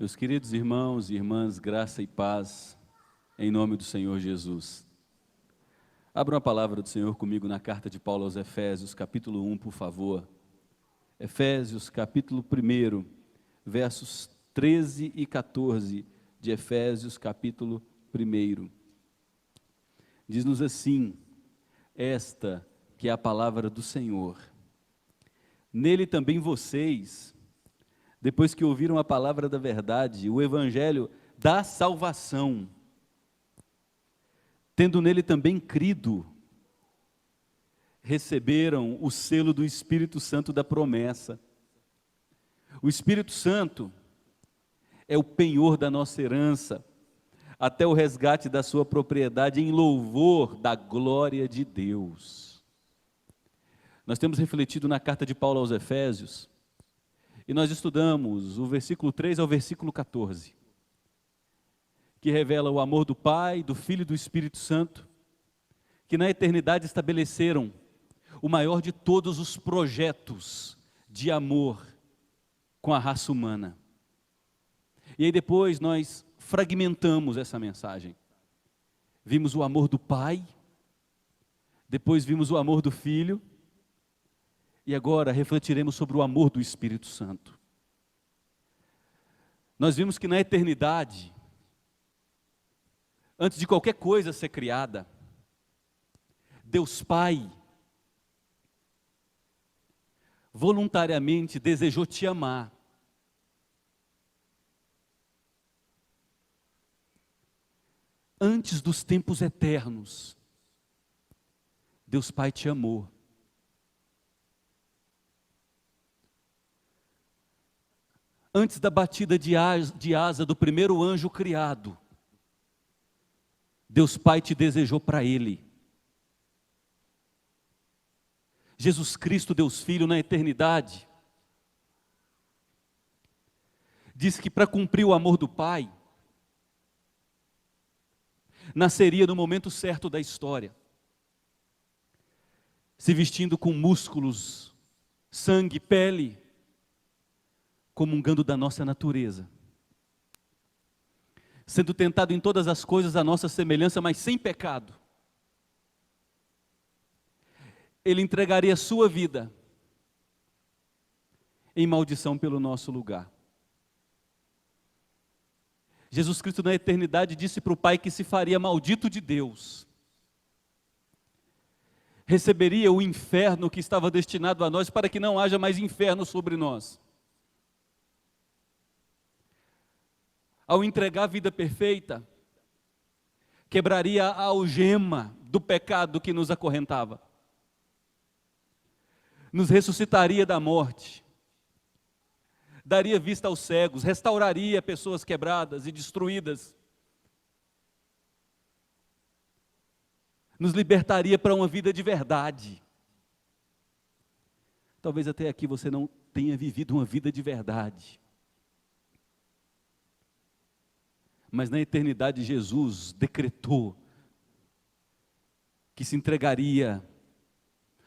Meus queridos irmãos e irmãs, graça e paz, em nome do Senhor Jesus. Abra uma palavra do Senhor comigo na carta de Paulo aos Efésios, capítulo 1, por favor. Efésios, capítulo 1, versos 13 e 14 de Efésios, capítulo 1. Diz-nos assim, esta que é a palavra do Senhor. Nele também vocês, depois que ouviram a palavra da verdade, o evangelho da salvação, tendo nele também crido, receberam o selo do Espírito Santo da promessa. O Espírito Santo é o penhor da nossa herança, até o resgate da sua propriedade em louvor da glória de Deus. Nós temos refletido na carta de Paulo aos Efésios, e nós estudamos o versículo 3 ao versículo 14, que revela o amor do Pai, do Filho e do Espírito Santo, que na eternidade estabeleceram o maior de todos os projetos de amor com a raça humana. E aí depois nós fragmentamos essa mensagem. Vimos o amor do Pai, depois vimos o amor do Filho, e agora refletiremos sobre o amor do Espírito Santo. Nós vimos que na eternidade, antes de qualquer coisa ser criada, Deus Pai voluntariamente desejou te amar. Antes dos tempos eternos, Deus Pai te amou. Antes da batida de asa do primeiro anjo criado, Deus Pai te desejou para Ele. Jesus Cristo, Deus Filho, na eternidade, disse que para cumprir o amor do Pai, nasceria no momento certo da história, se vestindo com músculos, sangue, pele, comungando da nossa natureza, sendo tentado em todas as coisas à nossa semelhança, mas sem pecado. Ele entregaria a sua vida em maldição pelo nosso lugar. Jesus Cristo na eternidade disse para o Pai que se faria maldito de Deus, receberia o inferno que estava destinado a nós, para que não haja mais inferno sobre nós. Ao entregar a vida perfeita, quebraria a algema do pecado que nos acorrentava, nos ressuscitaria da morte, daria vista aos cegos, restauraria pessoas quebradas e destruídas, nos libertaria para uma vida de verdade. Talvez até aqui você não tenha vivido uma vida de verdade, mas na eternidade Jesus decretou que se entregaria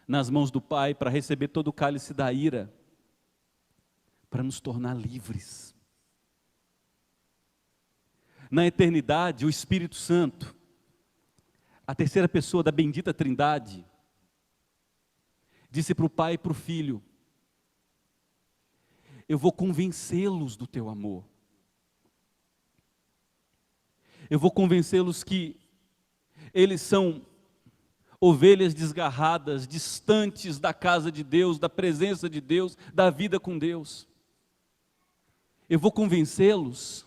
nas mãos do Pai para receber todo o cálice da ira, para nos tornar livres. Na eternidade, o Espírito Santo, a terceira pessoa da bendita Trindade, disse para o Pai e para o Filho: eu vou convencê-los do teu amor. Eu vou convencê-los que eles são ovelhas desgarradas, distantes da casa de Deus, da presença de Deus, da vida com Deus. Eu vou convencê-los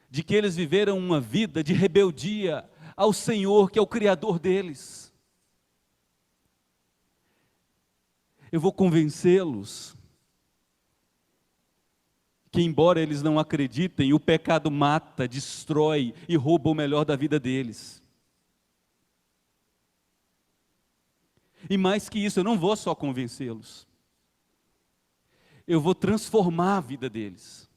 de que eles viveram uma vida de rebeldia ao Senhor, que é o Criador deles. Eu vou convencê-los que, embora eles não acreditem, o pecado mata, destrói e rouba o melhor da vida deles. E mais que isso, eu não vou só convencê-los, eu vou transformar a vida deles.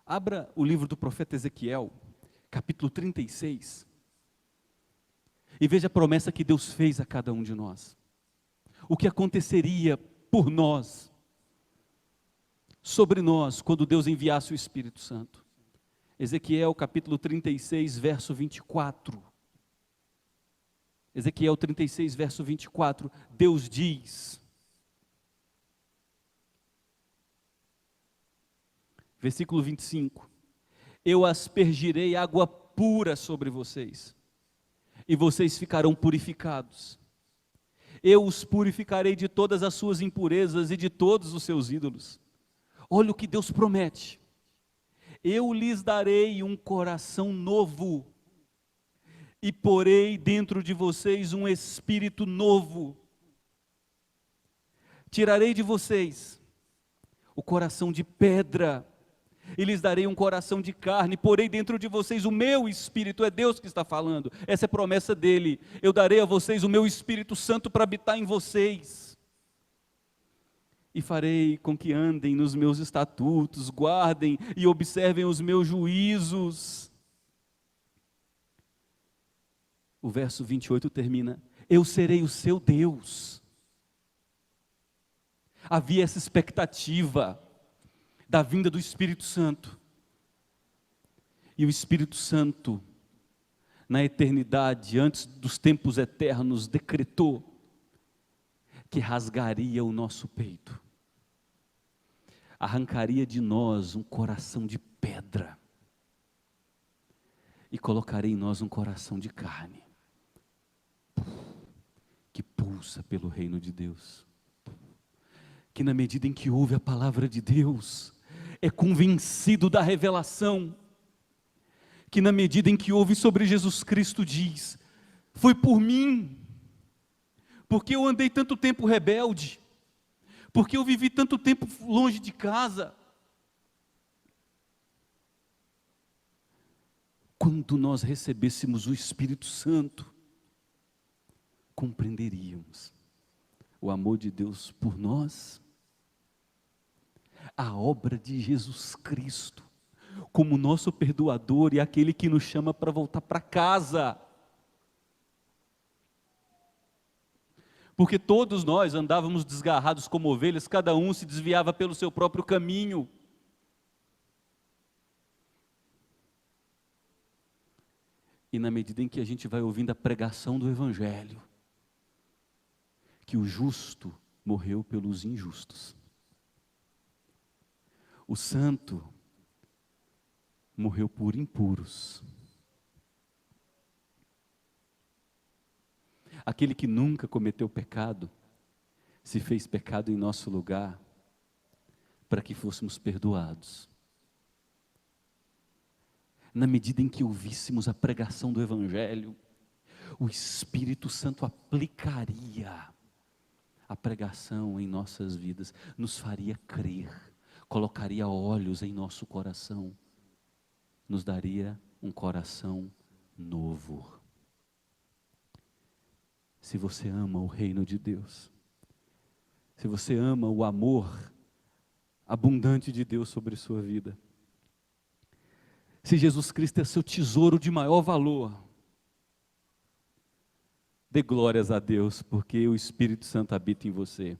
Abra o livro do profeta Ezequiel, capítulo 36, e veja a promessa que Deus fez a cada um de nós. O que aconteceria por nós, sobre nós, quando Deus enviasse o Espírito Santo. Ezequiel capítulo 36, verso 24. Ezequiel 36, verso 24, Deus diz, versículo 25, eu aspergirei água pura sobre vocês, e vocês ficarão purificados. Eu os purificarei de todas as suas impurezas e de todos os seus ídolos. Olha o que Deus promete. Eu lhes darei um coração novo, e porei dentro de vocês um espírito novo. Tirarei de vocês o coração de pedra, e lhes darei um coração de carne, porei dentro de vocês o meu espírito. É Deus que está falando, essa é a promessa dele. Eu darei a vocês o meu Espírito Santo para habitar em vocês, e farei com que andem nos meus estatutos, guardem e observem os meus juízos. O verso 28 termina, eu serei o seu Deus. Havia essa expectativa da vinda do Espírito Santo. E o Espírito Santo, na eternidade, antes dos tempos eternos, decretou que rasgaria o nosso peito, arrancaria de nós um coração de pedra, e colocaria em nós um coração de carne, que pulsa pelo reino de Deus, que na medida em que ouve a palavra de Deus, é convencido da revelação, que na medida em que ouve sobre Jesus Cristo diz, foi por mim, porque eu andei tanto tempo rebelde, porque eu vivi tanto tempo longe de casa. Quando nós recebêssemos o Espírito Santo, compreenderíamos o amor de Deus por nós, a obra de Jesus Cristo, como nosso perdoador e aquele que nos chama para voltar para casa. Porque todos nós andávamos desgarrados como ovelhas, cada um se desviava pelo seu próprio caminho. E na medida em que a gente vai ouvindo a pregação do Evangelho, que o justo morreu pelos injustos, o santo morreu por impuros, aquele que nunca cometeu pecado, se fez pecado em nosso lugar, para que fôssemos perdoados. Na medida em que ouvíssemos a pregação do Evangelho, o Espírito Santo aplicaria a pregação em nossas vidas, nos faria crer, colocaria olhos em nosso coração, nos daria um coração novo. Se você ama o reino de Deus, se você ama o amor abundante de Deus sobre sua vida, se Jesus Cristo é seu tesouro de maior valor, dê glórias a Deus, porque o Espírito Santo habita em você.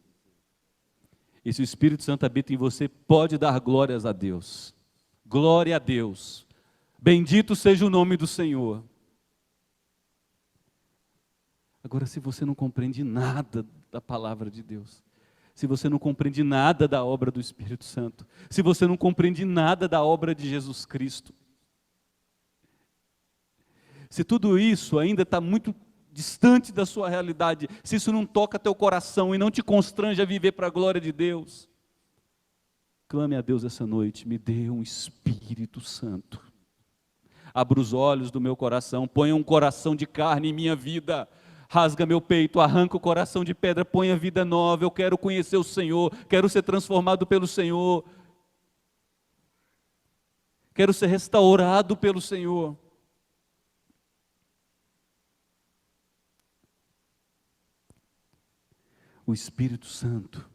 E se o Espírito Santo habita em você, pode dar glórias a Deus. Glória a Deus. Bendito seja o nome do Senhor. Agora, se você não compreende nada da palavra de Deus, se você não compreende nada da obra do Espírito Santo, se você não compreende nada da obra de Jesus Cristo, se tudo isso ainda está muito distante da sua realidade, se isso não toca teu coração e não te constrange a viver para a glória de Deus, clame a Deus essa noite, me dê um Espírito Santo, abra os olhos do meu coração, ponha um coração de carne em minha vida, rasga meu peito, arranca o coração de pedra, põe a vida nova, eu quero conhecer o Senhor, quero ser transformado pelo Senhor, quero ser restaurado pelo Senhor. O Espírito Santo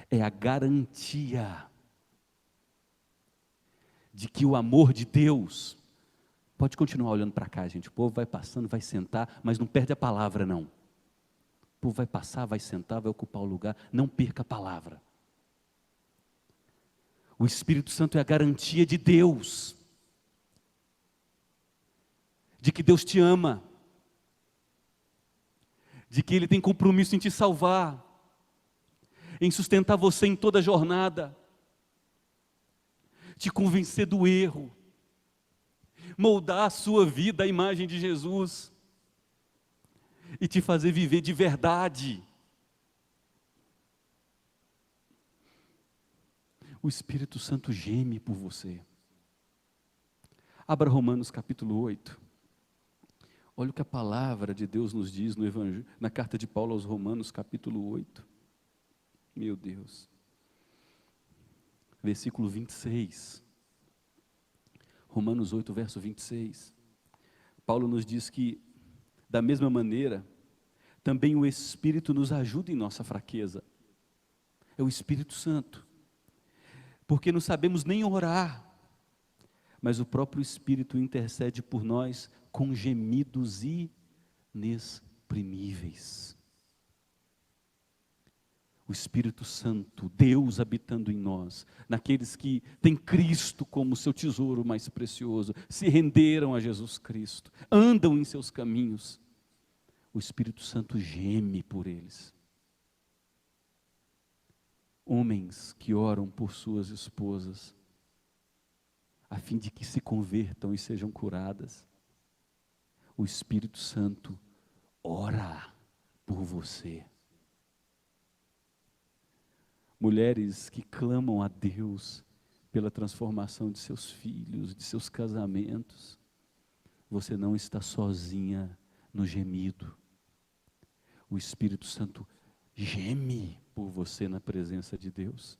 é a garantia de que o amor de Deus, pode continuar olhando para cá, gente, o povo vai passando, vai sentar, mas não perde a palavra não. O povo vai passar, vai sentar, vai ocupar o lugar. Não perca a palavra. O Espírito Santo é a garantia de Deus, de que Deus te ama, de que Ele tem compromisso em te salvar, em sustentar você em toda a jornada, te convencer do erro, moldar a sua vida à imagem de Jesus e te fazer viver de verdade. O Espírito Santo geme por você. Abra Romanos capítulo 8. Olha o que a palavra de Deus nos diz no Evangelho, na carta de Paulo aos Romanos, capítulo 8. Meu Deus. Versículo 26. Romanos 8, verso 26. Paulo nos diz que, da mesma maneira, também o Espírito nos ajuda em nossa fraqueza. É o Espírito Santo. Porque não sabemos nem orar, mas o próprio Espírito intercede por nós com gemidos inexprimíveis. O Espírito Santo, Deus habitando em nós, naqueles que têm Cristo como seu tesouro mais precioso, se renderam a Jesus Cristo, andam em seus caminhos, o Espírito Santo geme por eles. Homens que oram por suas esposas, a fim de que se convertam e sejam curadas. O Espírito Santo ora por você. Mulheres que clamam a Deus pela transformação de seus filhos, de seus casamentos. Você não está sozinha no gemido. O Espírito Santo geme por você na presença de Deus.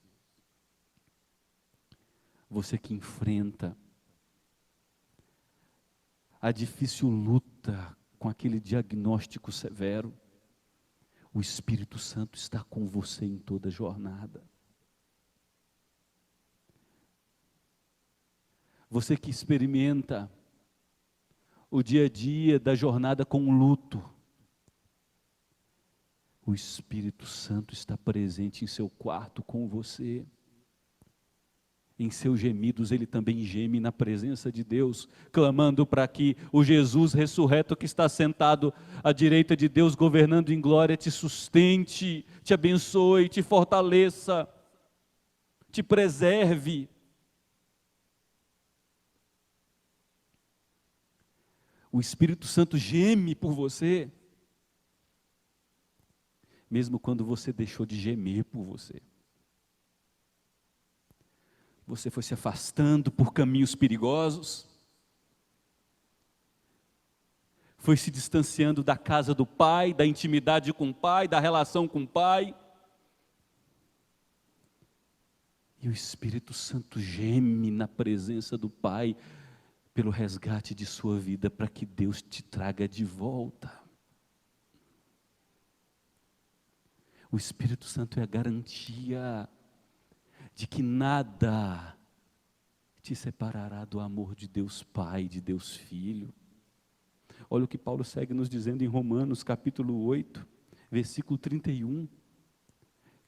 Você que enfrenta a difícil luta com aquele diagnóstico severo, o Espírito Santo está com você em toda a jornada. Você que experimenta o dia a dia da jornada com o luto, o Espírito Santo está presente em seu quarto com você. Em seus gemidos ele também geme na presença de Deus, clamando para que o Jesus ressurreto que está sentado à direita de Deus, governando em glória, te sustente, te abençoe, te fortaleça, te preserve. O Espírito Santo geme por você, mesmo quando você deixou de gemer por você. Você foi se afastando por caminhos perigosos, foi se distanciando da casa do Pai, da intimidade com o Pai, da relação com o Pai. E o Espírito Santo geme na presença do Pai, pelo resgate de sua vida, para que Deus te traga de volta. O Espírito Santo é a garantia de que nada te separará do amor de Deus Pai, de Deus Filho. Olha o que Paulo segue nos dizendo em Romanos capítulo 8, versículo 31.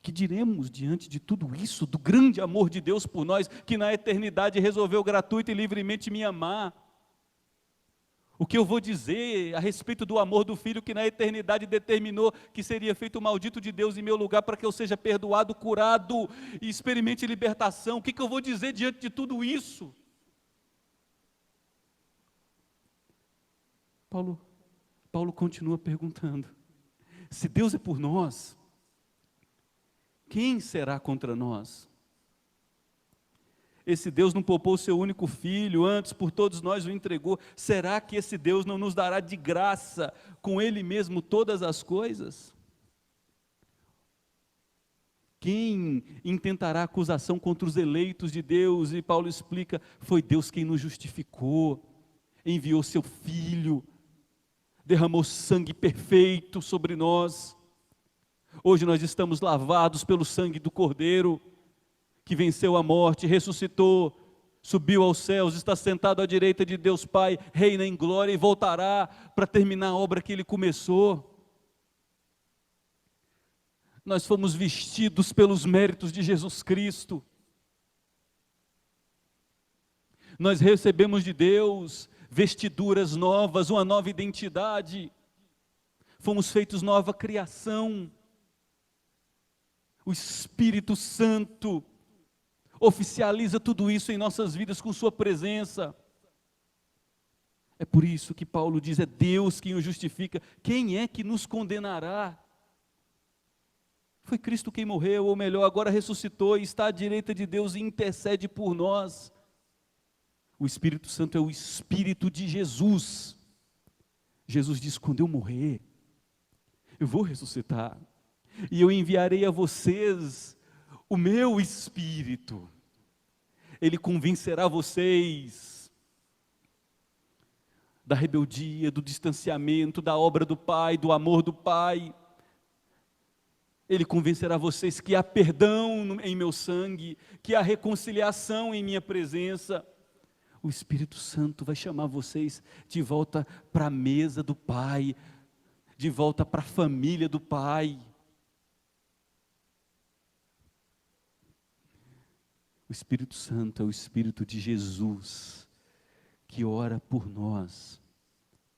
Que diremos diante de tudo isso, do grande amor de Deus por nós, que na eternidade resolveu gratuito e livremente me amar? O que eu vou dizer a respeito do amor do Filho que na eternidade determinou que seria feito o maldito de Deus em meu lugar para que eu seja perdoado, curado e experimente libertação? O que eu vou dizer diante de tudo isso? Paulo continua perguntando: se Deus é por nós, quem será contra nós? Esse Deus não poupou o seu único filho, antes por todos nós o entregou. Será que esse Deus não nos dará de graça com Ele mesmo todas as coisas? Quem intentará acusação contra os eleitos de Deus? E Paulo explica: foi Deus quem nos justificou, enviou seu Filho, derramou sangue perfeito sobre nós. Hoje nós estamos lavados pelo sangue do Cordeiro, que venceu a morte, ressuscitou, subiu aos céus, está sentado à direita de Deus Pai, reina em glória e voltará para terminar a obra que Ele começou. nós fomos vestidos pelos méritos de Jesus Cristo. Nós recebemos de Deus vestiduras novas, uma nova identidade. Fomos feitos nova criação. O Espírito Santo oficializa tudo isso em nossas vidas com sua presença. É por isso que Paulo diz, é Deus quem o justifica. Quem é que nos condenará? Foi Cristo quem morreu, ou melhor, agora ressuscitou e está à direita de Deus e intercede por nós. O Espírito Santo é o Espírito de Jesus. Jesus diz, quando eu morrer, eu vou ressuscitar, e eu enviarei a vocês o meu Espírito. Ele convencerá vocês da rebeldia, do distanciamento, da obra do Pai, do amor do Pai. Ele convencerá vocês que há perdão em meu sangue, que há reconciliação em minha presença. O Espírito Santo vai chamar vocês de volta para a mesa do Pai, de volta para a família do Pai. O Espírito Santo é o Espírito de Jesus, que ora por nós.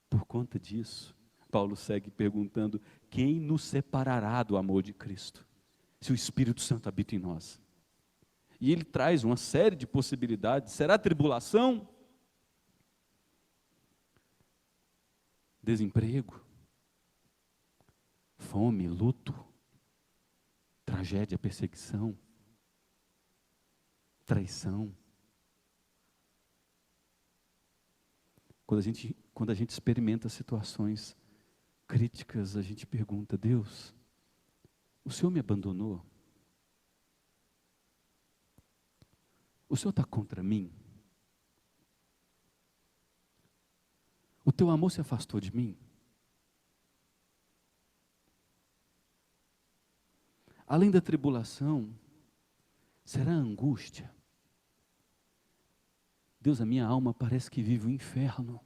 Por conta disso, Paulo segue perguntando, quem nos separará do amor de Cristo? Se o Espírito Santo habita em nós. E ele traz uma série de possibilidades. Será tribulação? Desemprego? Fome, luto? Tragédia, perseguição? Traição? Quando a gente experimenta situações críticas, a gente pergunta, Deus, o Senhor me abandonou? O Senhor está contra mim? O teu amor se afastou de mim? Além da tribulação, será a angústia? Deus, a minha alma parece que vive o inferno.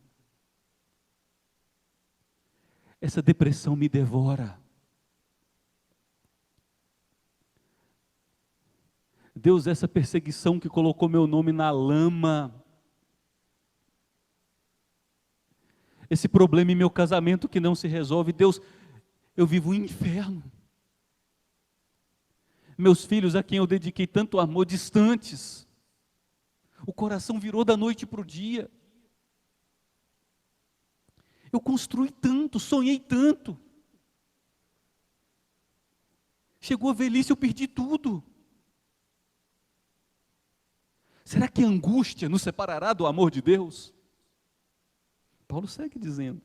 Essa depressão me devora. Deus, essa perseguição que colocou meu nome na lama, esse problema em meu casamento que não se resolve, Deus, eu vivo um inferno. Meus filhos a quem eu dediquei tanto amor, distantes, o coração virou da noite para o dia. Eu construí tanto, sonhei tanto. Chegou a velhice, eu perdi tudo. Será que a angústia nos separará do amor de Deus? Paulo segue dizendo,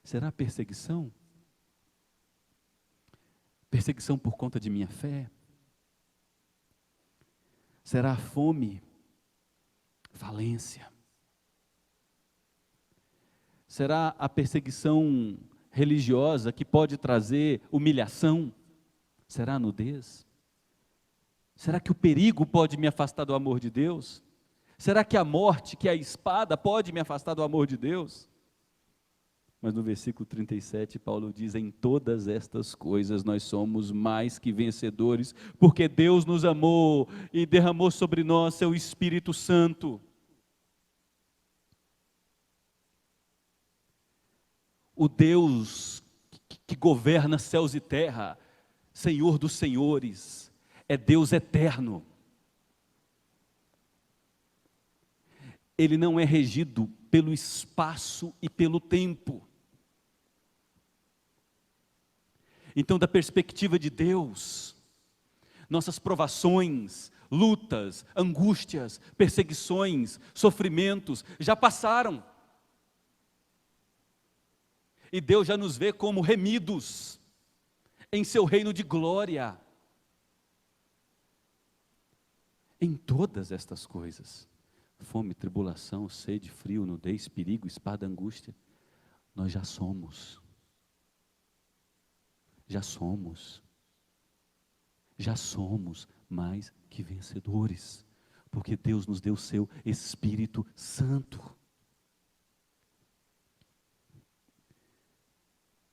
será a perseguição? Perseguição por conta de minha fé? Será a fome? Falência? Será a perseguição religiosa que pode trazer humilhação? Será a nudez? Será que o perigo pode me afastar do amor de Deus? Será que a morte, que é a espada, pode me afastar do amor de Deus? Mas no versículo 37, Paulo diz, em todas estas coisas nós somos mais que vencedores, porque Deus nos amou e derramou sobre nós seu Espírito Santo. O Deus que governa céus e terra, Senhor dos senhores, é Deus eterno. Ele não é regido pelo espaço e pelo tempo. Então, da perspectiva de Deus, nossas provações, lutas, angústias, perseguições, sofrimentos já passaram. E Deus já nos vê como remidos em seu reino de glória. Em todas estas coisas, fome, tribulação, sede, frio, nudez, perigo, espada, angústia, nós já somos mais que vencedores, porque Deus nos deu o seu Espírito Santo.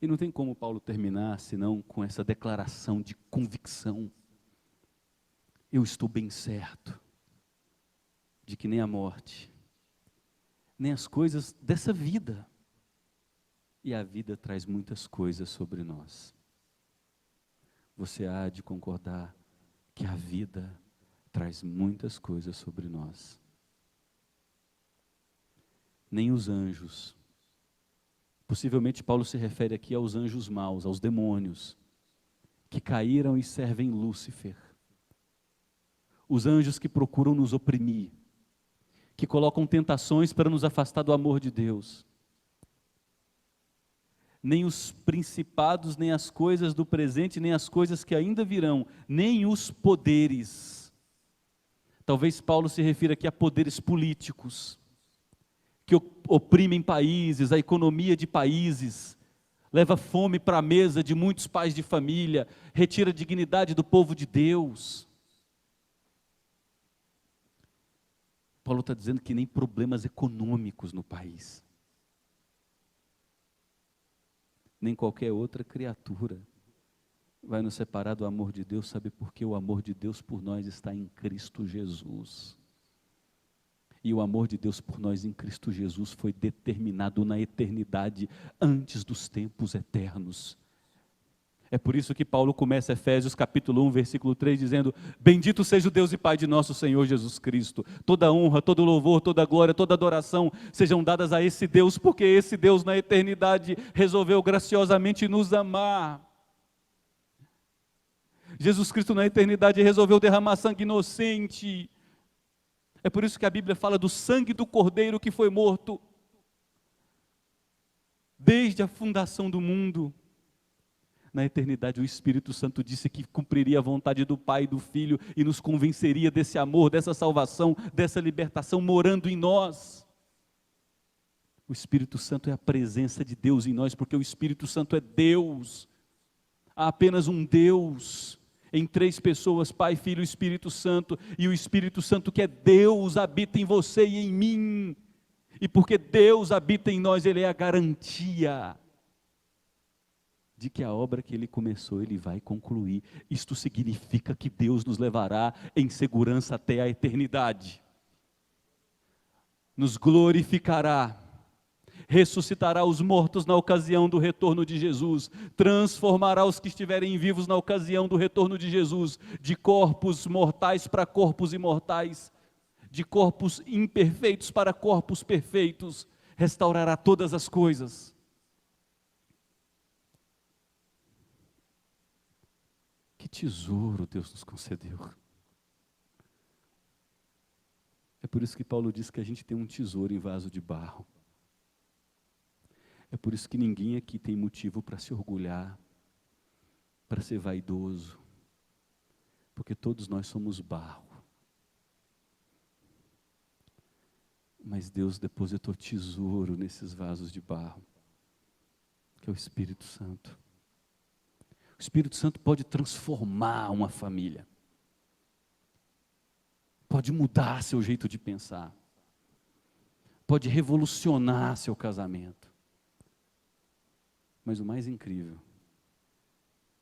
E não tem como Paulo terminar senão com essa declaração de convicção. Eu estou bem certo de que nem a morte, nem as coisas dessa vida, e a vida traz muitas coisas sobre nós. Você há de concordar que a vida traz muitas coisas sobre nós. Nem os anjos. Possivelmente Paulo se refere aqui aos anjos maus, aos demônios, que caíram e servem Lúcifer. Os anjos que procuram nos oprimir, que colocam tentações para nos afastar do amor de Deus. Nem os principados, nem as coisas do presente, nem as coisas que ainda virão, nem os poderes. Talvez Paulo se refira aqui a poderes políticos, que oprimem países, a economia de países, leva fome para a mesa de muitos pais de família, retira a dignidade do povo de Deus. Paulo está dizendo que nem problemas econômicos no país, nem qualquer outra criatura vai nos separar do amor de Deus. Sabe por quê? O amor de Deus por nós está em Cristo Jesus. E o amor de Deus por nós em Cristo Jesus foi determinado na eternidade, antes dos tempos eternos. É por isso que Paulo começa Efésios capítulo 1, versículo 3, dizendo: bendito seja o Deus e Pai de nosso Senhor Jesus Cristo. Toda honra, todo louvor, toda glória, toda adoração sejam dadas a esse Deus, porque esse Deus na eternidade resolveu graciosamente nos amar. Jesus Cristo na eternidade resolveu derramar sangue inocente. É por isso que a Bíblia fala do sangue do Cordeiro que foi morto desde a fundação do mundo. Na eternidade o Espírito Santo disse que cumpriria a vontade do Pai e do Filho e nos convenceria desse amor, dessa salvação, dessa libertação morando em nós. O Espírito Santo é a presença de Deus em nós, porque o Espírito Santo é Deus. Há apenas um Deus em três pessoas, Pai, Filho e Espírito Santo, e o Espírito Santo, que é Deus, habita em você e em mim. E porque Deus habita em nós, Ele é a garantia de que a obra que Ele começou, Ele vai concluir. Isto significa que Deus nos levará em segurança até a eternidade, nos glorificará, ressuscitará os mortos na ocasião do retorno de Jesus, transformará os que estiverem vivos na ocasião do retorno de Jesus, de corpos mortais para corpos imortais, de corpos imperfeitos para corpos perfeitos, restaurará todas as coisas. Que tesouro Deus nos concedeu. É por isso que Paulo diz que a gente tem um tesouro em vaso de barro. É por isso que ninguém aqui tem motivo para se orgulhar, para ser vaidoso, porque todos nós somos barro. Mas Deus depositou tesouro nesses vasos de barro, que é o Espírito Santo. O Espírito Santo pode transformar uma família, pode mudar seu jeito de pensar, pode revolucionar seu casamento. Mas o mais incrível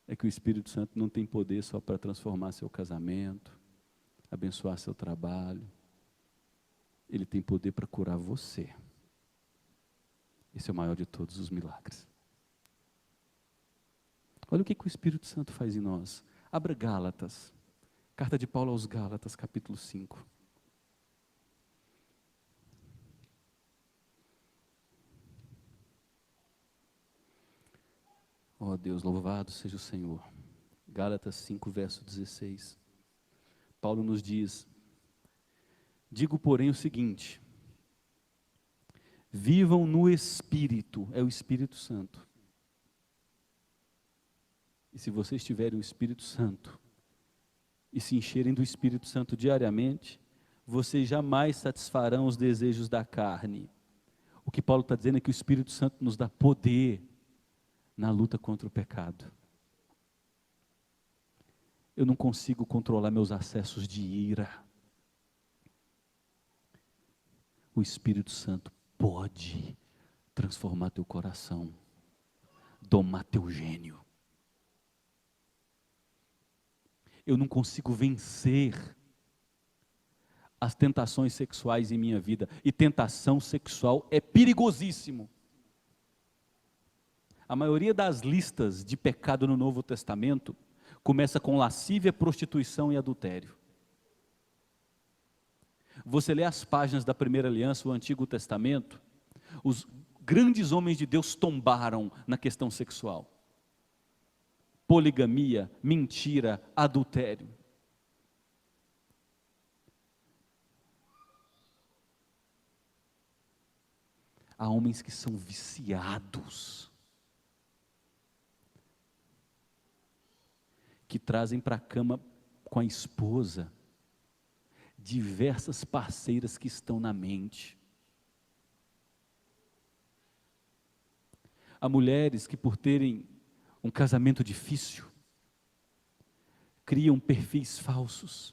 é que o Espírito Santo não tem poder só para transformar seu casamento, abençoar seu trabalho. Ele tem poder para curar você. Esse é o maior de todos os milagres. Olha o que o Espírito Santo faz em nós. Abra Gálatas, carta de Paulo aos Gálatas, capítulo 5. Ó Deus, louvado seja o Senhor. Gálatas 5, verso 16. Paulo nos diz: digo, porém, o seguinte: vivam no Espírito, é o Espírito Santo. E se vocês tiverem o Espírito Santo, e se encherem do Espírito Santo diariamente, vocês jamais satisfarão os desejos da carne. O que Paulo está dizendo é que o Espírito Santo nos dá poder na luta contra o pecado. Eu não consigo controlar meus acessos de ira. O Espírito Santo pode transformar teu coração domar teu gênio. Eu não consigo vencer as tentações sexuais em minha vida. E tentação sexual é perigosíssimo. A maioria das listas de pecado no Novo Testamento começa com lascívia, prostituição e adultério. Você lê as páginas da Primeira Aliança, o Antigo Testamento, os grandes homens de Deus tombaram na questão sexual. Poligamia, mentira, adultério. Há homens que são viciados, que trazem para a cama com a esposa diversas parceiras que estão na mente. Há mulheres que, por terem um casamento difícil, criam perfis falsos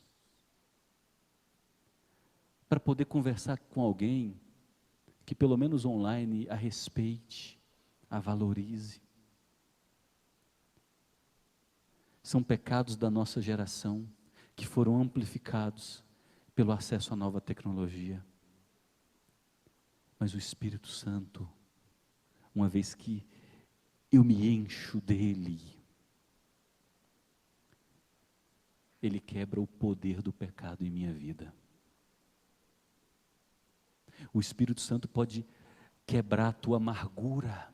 para poder conversar com alguém que pelo menos online a respeite, a valorize. São pecados da nossa geração que foram amplificados pelo acesso à nova tecnologia. Mas o Espírito Santo, uma vez que eu me encho dele, ele quebra o poder do pecado em minha vida. O Espírito Santo pode quebrar a tua amargura.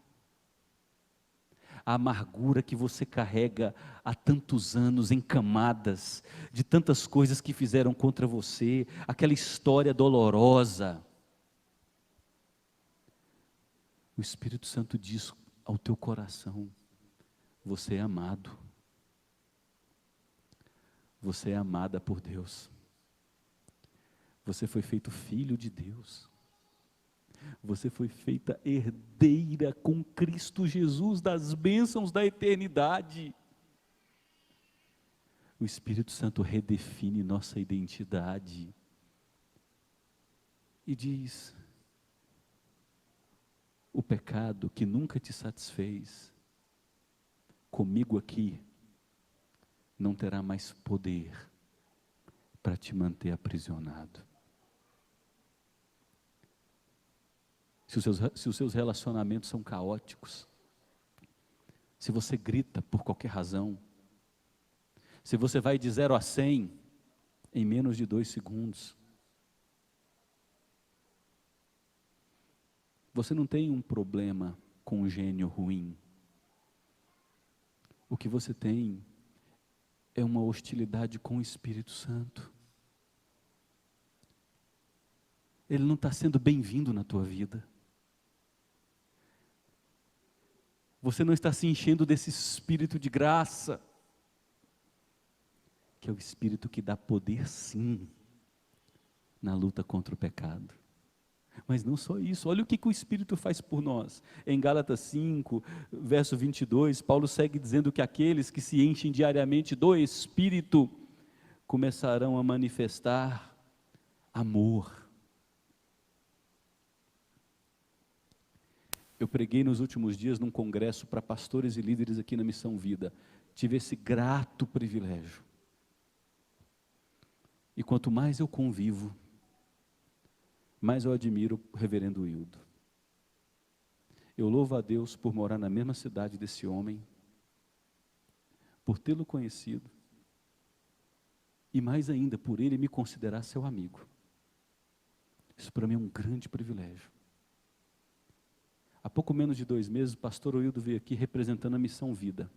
A amargura que você carrega há tantos anos em camadas, de tantas coisas que fizeram contra você, aquela história dolorosa. O Espírito Santo diz ao teu coração: você é amado. Você é amada por Deus. Você foi feito filho de Deus. Você foi feita herdeira com Cristo Jesus das bênçãos da eternidade. O Espírito Santo redefine nossa identidade e diz: o pecado que nunca te satisfez, comigo aqui, não terá mais poder para te manter aprisionado. Se os seus relacionamentos são caóticos, se você grita por qualquer razão, se você vai de 0 a 100 em menos de 2 segundos, você não tem um problema com um gênio ruim. O que você tem é uma hostilidade com o Espírito Santo. Ele não está sendo bem-vindo na tua vida. Você não está se enchendo desse Espírito de graça, que é o Espírito que dá poder, sim, na luta contra o pecado. Mas não só isso, olha o que o Espírito faz por nós. Em Gálatas 5, verso 22, Paulo segue dizendo que aqueles que se enchem diariamente do Espírito começarão a manifestar amor. Eu preguei nos últimos dias num congresso para pastores e líderes aqui na Missão Vida. Tive esse grato privilégio. E quanto mais eu convivo, mais eu admiro o reverendo Hildo. Eu louvo a Deus por morar na mesma cidade desse homem, por tê-lo conhecido, e mais ainda por ele me considerar seu amigo. Isso para mim é um grande privilégio. Há pouco menos de 2 meses, o pastor Hildo veio aqui representando a Missão Vida.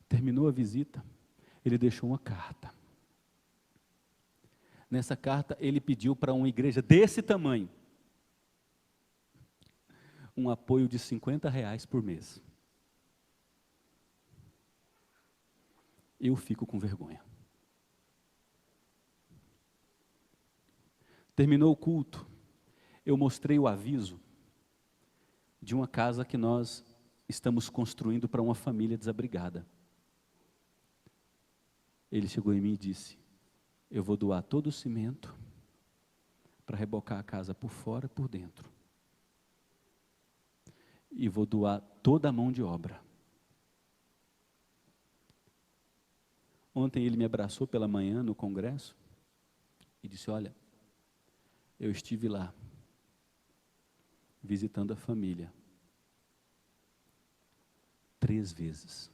Terminou a visita, ele deixou uma carta. Nessa carta, ele pediu para uma igreja desse tamanho um apoio de R$50 por mês. Eu fico com vergonha. Terminou o culto, eu mostrei o aviso de uma casa que nós estamos construindo para uma família desabrigada. Ele chegou em mim e disse: eu vou doar todo o cimento para rebocar a casa por fora e por dentro. e vou doar toda a mão de obra. Ontem ele me abraçou pela manhã no congresso e disse: olha, eu estive lá, visitando a família, 3 vezes.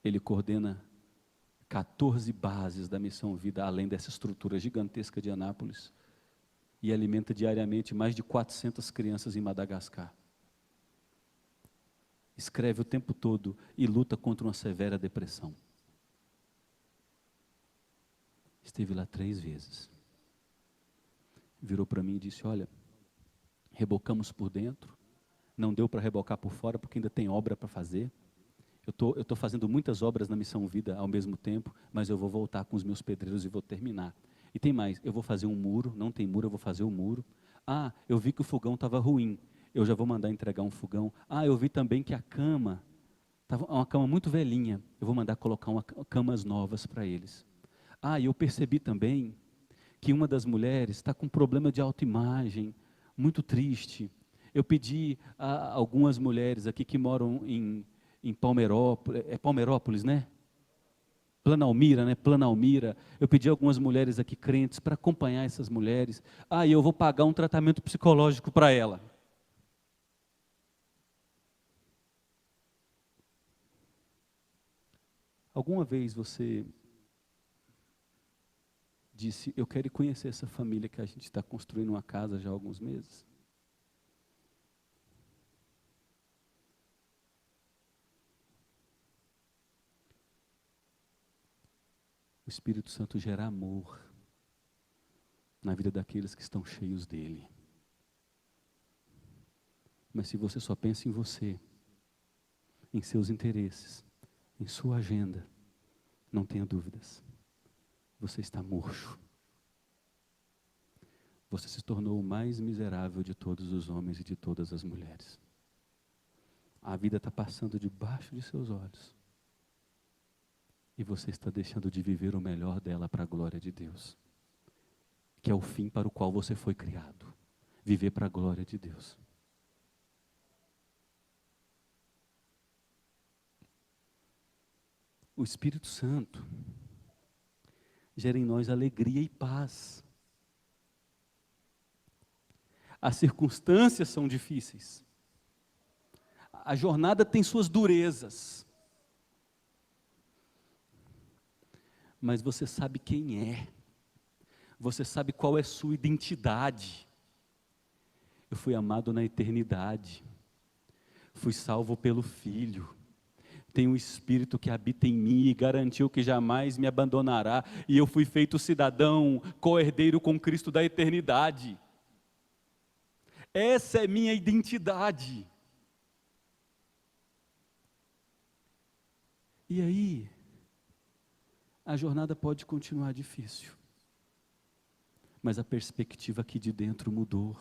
Ele coordena 14 bases da Missão Vida, além dessa estrutura gigantesca de Anápolis, e alimenta diariamente mais de 400 crianças em Madagascar. Escreve o tempo todo e luta contra uma severa depressão. Esteve lá 3 vezes. Virou para mim e disse: olha, rebocamos por dentro, não deu para rebocar por fora, porque ainda tem obra para fazer. Eu tô fazendo muitas obras na Missão Vida ao mesmo tempo, mas eu vou voltar com os meus pedreiros e vou terminar. E tem mais, eu vou fazer um muro, não tem muro, eu vou fazer o muro. Ah, eu vi que o fogão estava ruim, eu já vou mandar entregar um fogão. Ah, eu vi também que a cama, estava uma cama muito velhinha, eu vou mandar colocar camas novas para eles. Ah, e eu percebi também que uma das mulheres está com um problema de autoimagem, muito triste. Eu pedi a algumas mulheres aqui que moram em Palmeirópolis, é Palmeirópolis, né? Planalmira, né? Planalmira. Eu pedi a algumas mulheres aqui crentes para acompanhar essas mulheres. Ah, e eu vou pagar um tratamento psicológico para ela. Alguma vez você disse: eu quero conhecer essa família que a gente está construindo uma casa já há alguns meses? O Espírito Santo gera amor na vida daqueles que estão cheios dele. Mas se você só pensa em você, em seus interesses, em sua agenda, não tenha dúvidas, você está murcho. Você se tornou o mais miserável de todos os homens e de todas as mulheres. A vida está passando debaixo de seus olhos. E você está deixando de viver o melhor dela para a glória de Deus. Que é o fim para o qual você foi criado. Viver para a glória de Deus. O Espírito Santo gera em nós alegria e paz. As circunstâncias são difíceis. A jornada tem suas durezas. Mas você sabe quem é. Você sabe qual é sua identidade. Eu fui amado na eternidade. Fui salvo pelo Filho. Tenho um Espírito que habita em mim e garantiu que jamais me abandonará. E eu fui feito cidadão, co-herdeiro com Cristo da eternidade. Essa é minha identidade. E aí, a jornada pode continuar difícil, mas a perspectiva aqui de dentro mudou.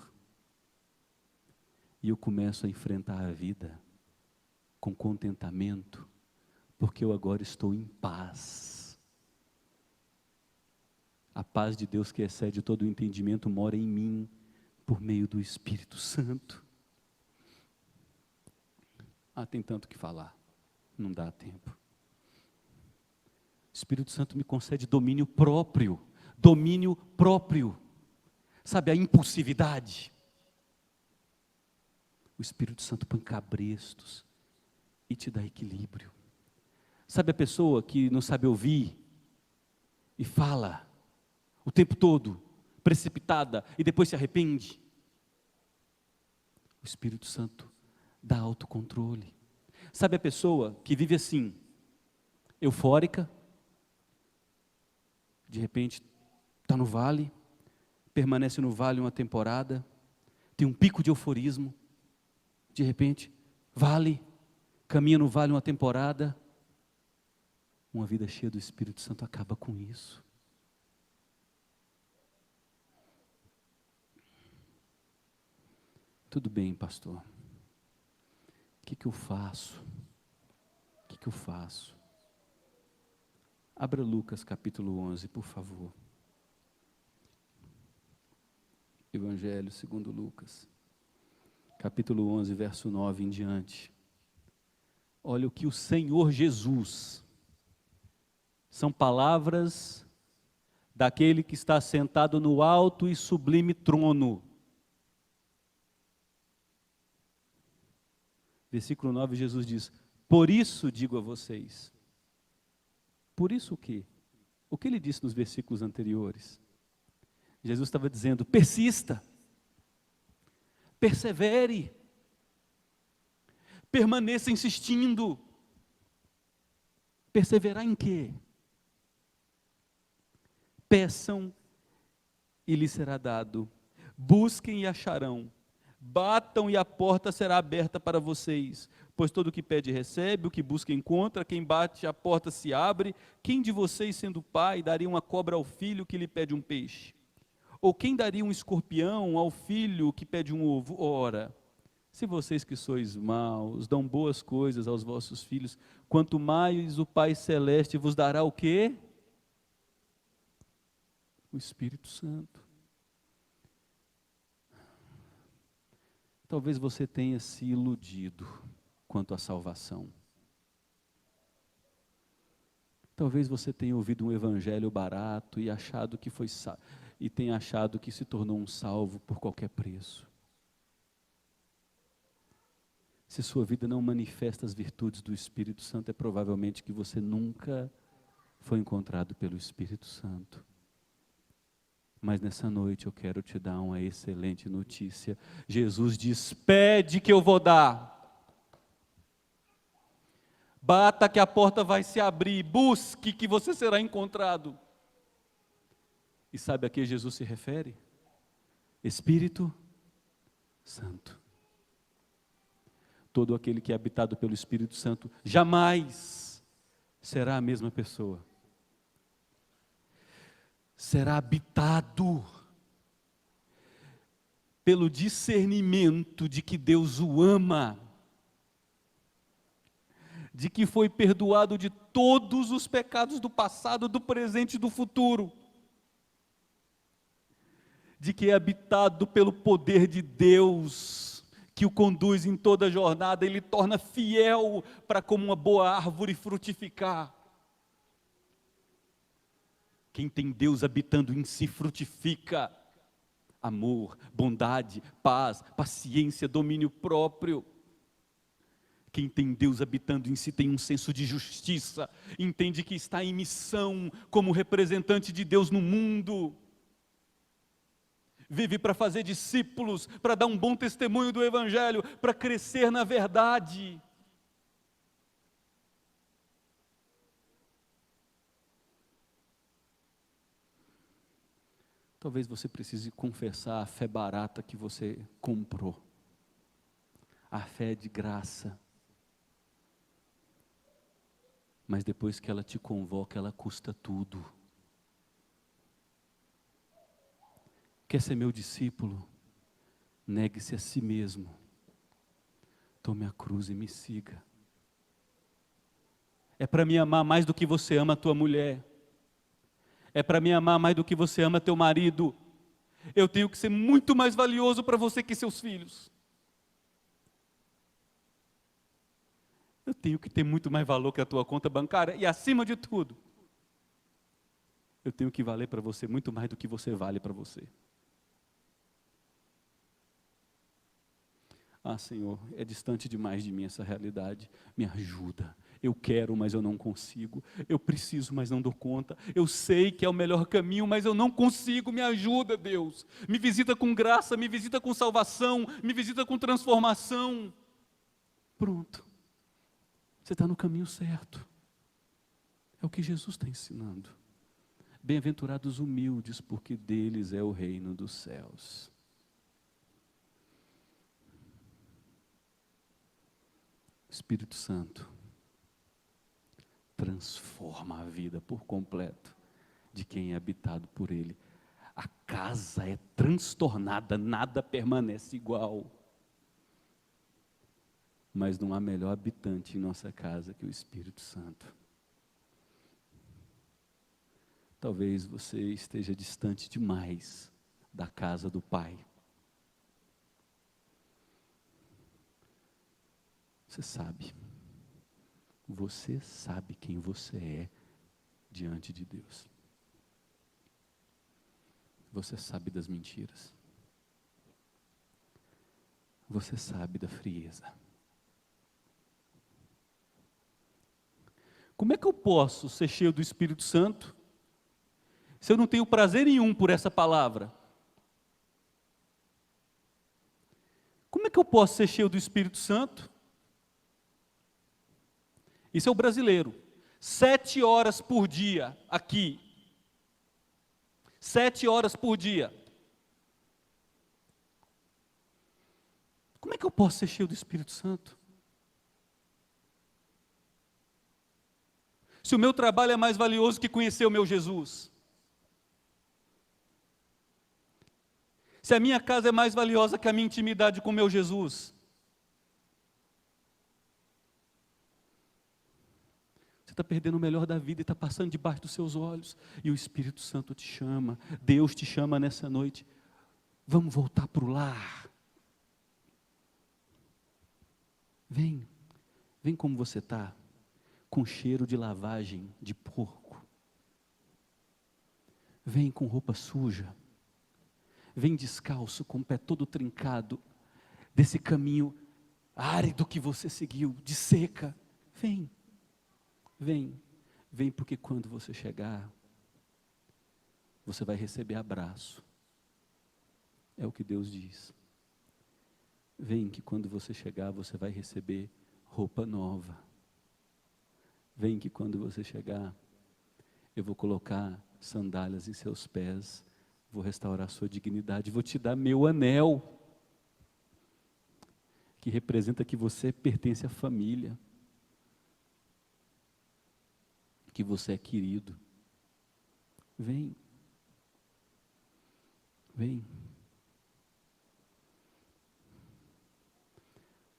E eu começo a enfrentar a vida com contentamento, porque eu agora estou em paz. A paz de Deus que excede todo o entendimento mora em mim, por meio do Espírito Santo. Ah, tem tanto que falar, não dá tempo. O Espírito Santo me concede domínio próprio. Domínio próprio. Sabe, a impulsividade. O Espírito Santo põe cabrestos e te dá equilíbrio. Sabe a pessoa que não sabe ouvir e fala o tempo todo, precipitada, e depois se arrepende? O Espírito Santo dá autocontrole. Sabe a pessoa que vive assim, eufórica, de repente está no vale, permanece no vale uma temporada, tem um pico de euforismo, de repente, vale, caminha no vale uma temporada. Uma vida cheia do Espírito Santo acaba com isso. Tudo bem, pastor. O que eu faço? O que eu faço? Abra Lucas capítulo 11, por favor. Evangelho segundo Lucas, capítulo 11, verso 9 em diante. Olha o que o Senhor Jesus, são palavras daquele que está sentado no alto e sublime trono. Versículo 9, Jesus diz: por isso digo a vocês. Por isso o quê? O que ele disse nos versículos anteriores? Jesus estava dizendo: persista, persevere, permaneça insistindo. Perseverar em quê? Peçam e lhes será dado, busquem e acharão, batam e a porta será aberta para vocês, pois todo o que pede recebe, o que busca encontra, quem bate a porta se abre. Quem de vocês, sendo pai, daria uma cobra ao filho que lhe pede um peixe? Ou quem daria um escorpião ao filho que pede um ovo? Ora, se vocês que sois maus, dão boas coisas aos vossos filhos, quanto mais o Pai Celeste vos dará o quê? O Espírito Santo. Talvez você tenha se iludido quanto à salvação. Talvez você tenha ouvido um evangelho barato e achado que foi e tenha achado que se tornou um salvo por qualquer preço. Se sua vida não manifesta as virtudes do Espírito Santo, é provavelmente que você nunca foi encontrado pelo Espírito Santo. Mas nessa noite eu quero te dar uma excelente notícia. Jesus diz: pede que eu vou dar. Bata que a porta vai se abrir, busque que você será encontrado. E sabe a que Jesus se refere? Espírito Santo. Todo aquele que é habitado pelo Espírito Santo jamais será a mesma pessoa. Será habitado pelo discernimento de que Deus o ama, de que foi perdoado de todos os pecados do passado, do presente e do futuro, de que é habitado pelo poder de Deus, que o conduz em toda a jornada, ele torna fiel para como uma boa árvore frutificar. Quem tem Deus habitando em si frutifica amor, bondade, paz, paciência, domínio próprio. Quem tem Deus habitando em si tem um senso de justiça, entende que está em missão como representante de Deus no mundo. Vive para fazer discípulos, para dar um bom testemunho do Evangelho, para crescer na verdade. Talvez você precise confessar a fé barata que você comprou. A fé de graça. Mas depois que ela te convoca, ela custa tudo. Quer ser meu discípulo? Negue-se a si mesmo. Tome a cruz e me siga. É para me amar mais do que você ama a tua mulher. É para me amar mais do que você ama teu marido. Eu tenho que ser muito mais valioso para você que seus filhos. Eu tenho que ter muito mais valor que a tua conta bancária. E acima de tudo, eu tenho que valer para você muito mais do que você vale para você. Ah, Senhor, é distante demais de mim essa realidade. Me ajuda. Eu quero, mas eu não consigo. Eu preciso, mas não dou conta. Eu sei que é o melhor caminho, mas eu não consigo. Me ajuda, Deus. Me visita com graça, me visita com salvação, me visita com transformação. Pronto. Você está no caminho certo. É o que Jesus está ensinando. Bem-aventurados humildes, porque deles é o reino dos céus. Espírito Santo transforma a vida por completo de quem é habitado por Ele. A casa é transtornada, nada permanece igual. Mas não há melhor habitante em nossa casa que o Espírito Santo. Talvez você esteja distante demais da casa do Pai. Você sabe quem você é diante de Deus. Você sabe das mentiras. Você sabe da frieza. Como é que eu posso ser cheio do Espírito Santo se eu não tenho prazer nenhum por essa palavra? Como é que eu posso ser cheio do Espírito Santo? Isso é o brasileiro. 7 horas por dia aqui. 7 horas por dia. Como é que eu posso ser cheio do Espírito Santo? Se o meu trabalho é mais valioso que conhecer o meu Jesus. Se a minha casa é mais valiosa que a minha intimidade com o meu Jesus. Você está perdendo o melhor da vida e está passando debaixo dos seus olhos. E o Espírito Santo te chama. Deus te chama nessa noite. Vamos voltar para o lar. Vem como você está. Com cheiro de lavagem de porco. Vem com roupa suja. Vem descalço, com o pé todo trincado, desse caminho árido que você seguiu, de seca. Vem porque quando você chegar, você vai receber abraço. É o que Deus diz. Vem que quando você chegar, você vai receber roupa nova. Vem que quando você chegar, eu vou colocar sandálias em seus pés, vou restaurar sua dignidade, vou te dar meu anel, que representa que você pertence à família, que você é querido. Vem.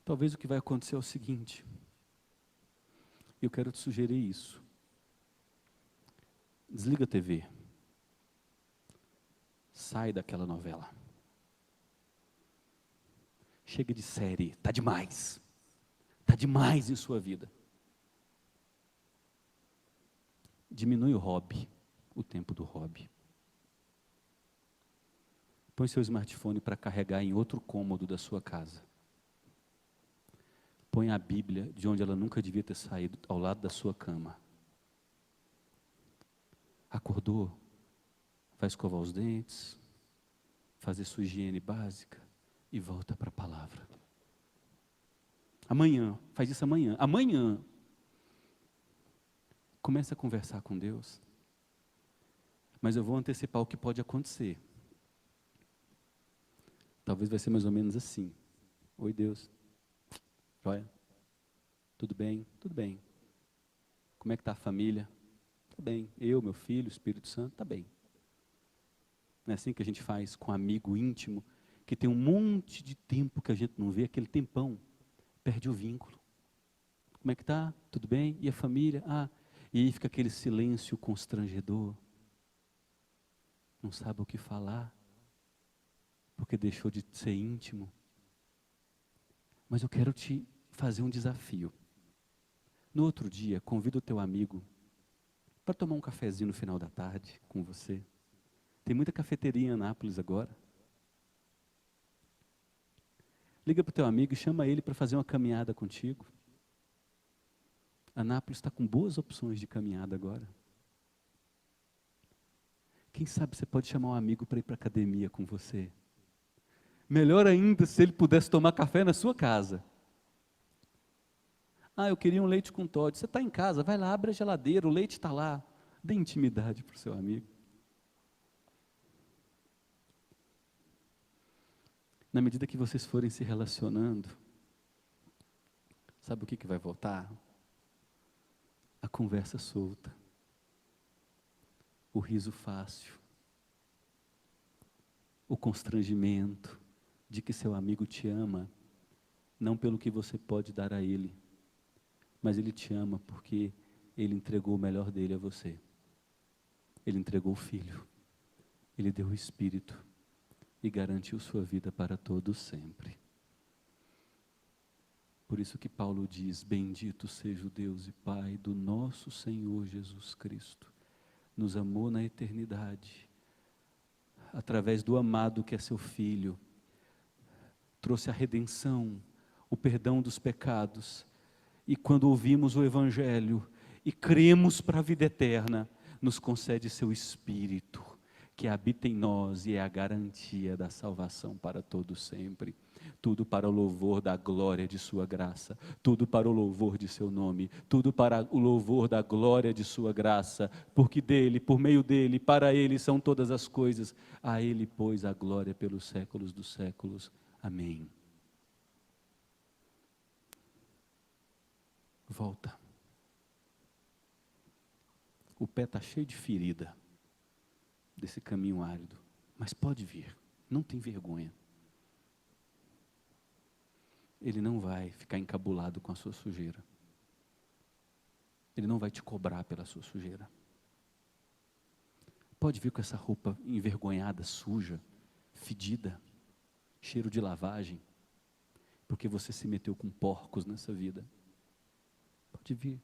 Talvez o que vai acontecer é o seguinte, eu quero te sugerir isso. Desliga a TV. Sai daquela novela. Chega de série, está demais. Está demais em sua vida. Diminui o hobby, o tempo do hobby. Põe seu smartphone para carregar em outro cômodo da sua casa. Põe a Bíblia de onde ela nunca devia ter saído, ao lado da sua cama. Acordou? Vai escovar os dentes, fazer sua higiene básica e volta para a palavra. Amanhã, faz isso amanhã. Amanhã, começa a conversar com Deus. Mas eu vou antecipar o que pode acontecer. Talvez vai ser mais ou menos assim. Oi, Deus. Joia? Tudo bem? Tudo bem. Como é que está a família? Está bem. Eu, meu filho, o Espírito Santo, está bem. Não é assim que a gente faz com um amigo íntimo, que tem um monte de tempo que a gente não vê, aquele tempão, perde o vínculo. Como é que está? Tudo bem? E a família? E aí fica aquele silêncio constrangedor. Não sabe o que falar, porque deixou de ser íntimo. Mas eu quero te fazer um desafio. No outro dia, convida o teu amigo para tomar um cafezinho no final da tarde com você. Tem muita cafeteria em Anápolis agora. Liga para o teu amigo e chama ele para fazer uma caminhada contigo. Anápolis está com boas opções de caminhada agora. Quem sabe você pode chamar um amigo para ir para a academia com você. Melhor ainda se ele pudesse tomar café na sua casa. Eu queria um leite com Toddy. Você está em casa, vai lá, abre a geladeira, o leite está lá. Dê intimidade para o seu amigo. Na medida que vocês forem se relacionando, sabe o que vai voltar? A conversa solta. O riso fácil. O constrangimento de que seu amigo te ama, não pelo que você pode dar a ele, mas ele te ama porque ele entregou o melhor dele a você. Ele entregou o Filho. Ele deu o Espírito. e garantiu sua vida para todo sempre. Por isso que Paulo diz: bendito seja o Deus e Pai do nosso Senhor Jesus Cristo. Nos amou na eternidade, através do amado que é seu Filho, trouxe a redenção, o perdão dos pecados, e quando ouvimos o Evangelho e cremos para a vida eterna, nos concede seu Espírito, que habita em nós e é a garantia da salvação para todo sempre. Tudo para o louvor da glória de sua graça, tudo para o louvor de seu nome, tudo para o louvor da glória de sua graça, porque dele, por meio dele, para ele são todas as coisas, a ele, pois, a glória pelos séculos dos séculos. Amém. Volta. O pé está cheio de ferida, desse caminho árido, mas pode vir, não tem vergonha. Ele não vai ficar encabulado com a sua sujeira. Ele não vai te cobrar pela sua sujeira. Pode vir com essa roupa envergonhada, suja, fedida, cheiro de lavagem, porque você se meteu com porcos nessa vida. Pode vir.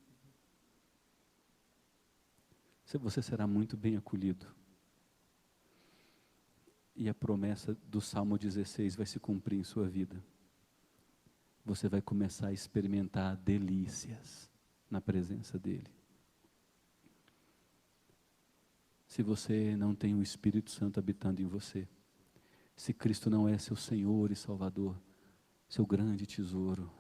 Você será muito bem acolhido. E a promessa do Salmo 16 vai se cumprir em sua vida. Você vai começar a experimentar delícias na presença dEle. Se você não tem o Espírito Santo habitando em você, se Cristo não é seu Senhor e Salvador, seu grande tesouro,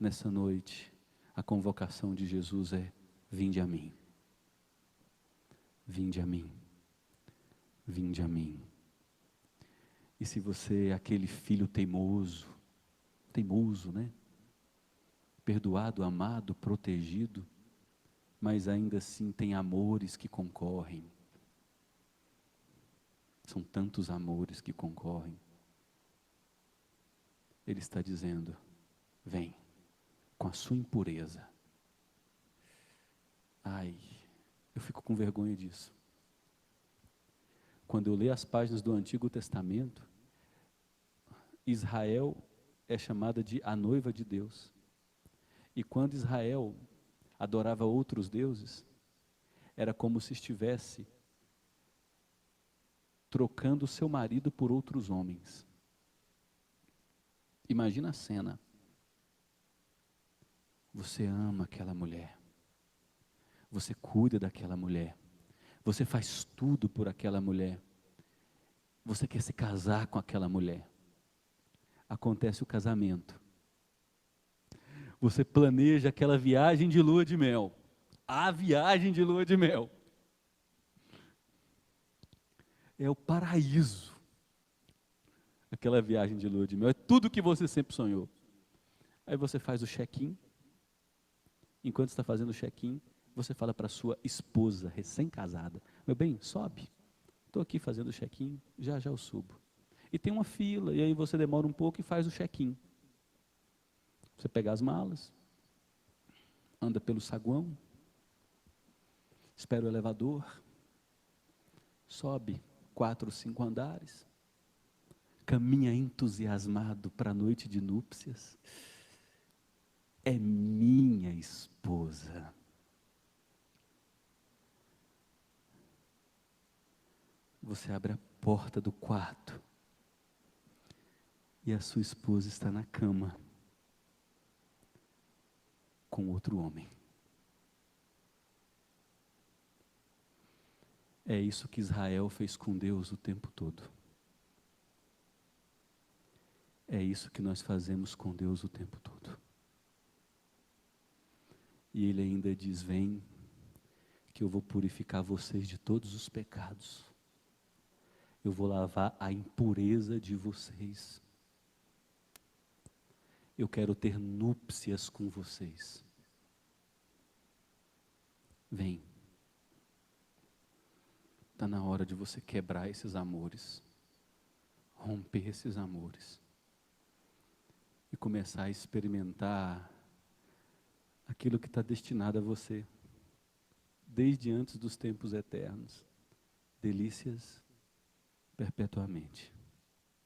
nessa noite, a convocação de Jesus é: vinde a mim. Vinde a mim. Vinde a mim. E se você é aquele filho teimoso, né? Perdoado, amado, protegido, mas ainda assim tem amores que concorrem. São tantos amores que concorrem. Ele está dizendo: vem, com a sua impureza. Ai, eu fico com vergonha disso. Quando eu leio as páginas do Antigo Testamento, Israel é chamada de a noiva de Deus. E quando Israel adorava outros deuses, era como se estivesse trocando seu marido por outros homens. Imagina a cena. Você ama aquela mulher. Você cuida daquela mulher. Você faz tudo por aquela mulher. Você quer se casar com aquela mulher. Acontece o casamento. Você planeja aquela viagem de lua de mel. A viagem de lua de mel. É o paraíso. Aquela viagem de lua de mel. É tudo que você sempre sonhou. Aí você faz o check-in. Enquanto está fazendo o check-in, você fala para sua esposa recém-casada: meu bem, sobe. Estou aqui fazendo o check-in, já já eu subo. E tem uma fila, e aí você demora um pouco e faz o check-in. Você pega as malas, anda pelo saguão, espera o elevador, sobe 4 ou 5 andares, caminha entusiasmado para a noite de núpcias. É minha esposa. Você abre a porta do quarto e a sua esposa está na cama com outro homem. É isso que Israel fez com Deus o tempo todo. É isso que nós fazemos com Deus o tempo todo. E Ele ainda diz: vem, que eu vou purificar vocês de todos os pecados. Eu vou lavar a impureza de vocês. Eu quero ter núpcias com vocês. Vem. Está na hora de você quebrar esses amores, romper esses amores e começar a experimentar aquilo que está destinado a você, desde antes dos tempos eternos, delícias perpetuamente.